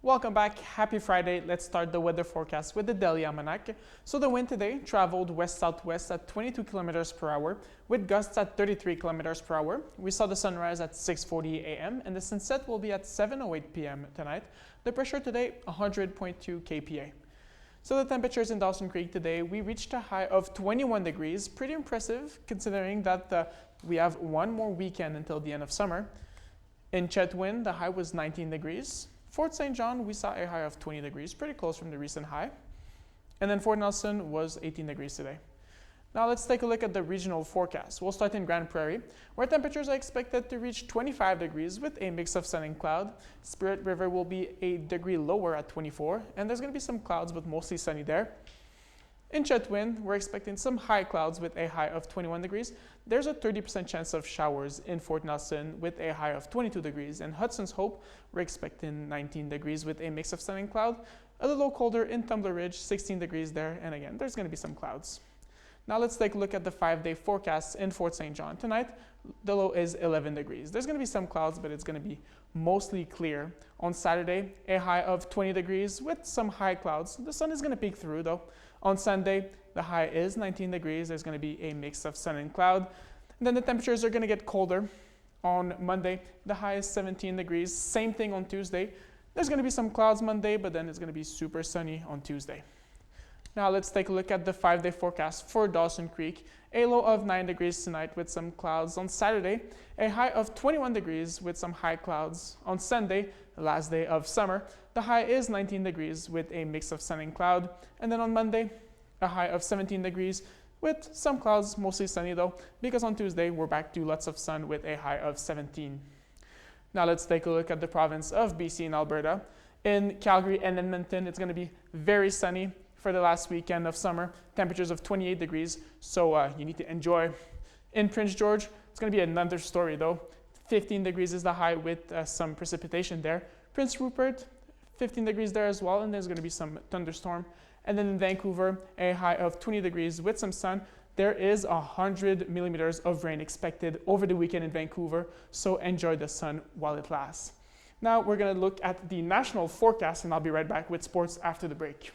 Welcome back. Happy Friday. Let's start the weather forecast with the daily almanac. So the wind today traveled west-southwest at 22 kilometers per hour with gusts at 33 kilometers per hour. We saw the sunrise at 6:40 a.m. and the sunset will be at 7:08 p.m. tonight. The pressure today 100.2 kPa. So the temperatures in Dawson Creek today, we reached a high of 21 degrees. Pretty impressive considering that we have one more weekend until the end of summer. In Chetwynd, the high was 19 degrees. Fort St. John, we saw a high of 20 degrees, pretty close from the recent high. And then Fort Nelson was 18 degrees today. Now let's take a look at the regional forecast. We'll start in Grand Prairie, where temperatures are expected to reach 25 degrees with a mix of sun and cloud. Spirit River will be a degree lower at 24, and there's going to be some clouds, but mostly sunny there. In Chetwynd, we're expecting some high clouds with a high of 21 degrees. There's a 30% chance of showers in Fort Nelson with a high of 22 degrees. And Hudson's Hope, we're expecting 19 degrees with a mix of sun and cloud. A little colder in Tumbler Ridge, 16 degrees there. And again, there's going to be some clouds. Now let's take a look at the 5-day forecast in Fort St. John. Tonight, the low is 11 degrees. There's going to be some clouds, but it's going to be mostly clear. On Saturday, a high of 20 degrees with some high clouds. The sun is going to peek through though. On Sunday, the high is 19 degrees. There's going to be a mix of sun and cloud. And then the temperatures are going to get colder. On Monday, the high is 17 degrees. Same thing on Tuesday. There's going to be some clouds Monday, but then it's going to be super sunny on Tuesday. Now let's take a look at the 5-day forecast for Dawson Creek. A low of 9 degrees tonight with some clouds. On Saturday, a high of 21 degrees with some high clouds. On Sunday, the last day of summer, the high is 19 degrees with a mix of sun and cloud. And then on Monday, a high of 17 degrees with some clouds, mostly sunny though, because on Tuesday, we're back to lots of sun with a high of 17. Now let's take a look at the province of BC and Alberta. In Calgary and Edmonton, it's going to be very sunny for the last weekend of summer, temperatures of 28 degrees, so you need to enjoy. In Prince George, it's going to be another story though. 15 degrees is the high with some precipitation there. Prince Rupert, 15 degrees there as well, and there's going to be some thunderstorm. And then in Vancouver, a high of 20 degrees with some sun. There is 100 millimeters of rain expected over the weekend in Vancouver, so enjoy the sun while it lasts. Now we're going to look at the national forecast, and I'll be right back with sports after the break.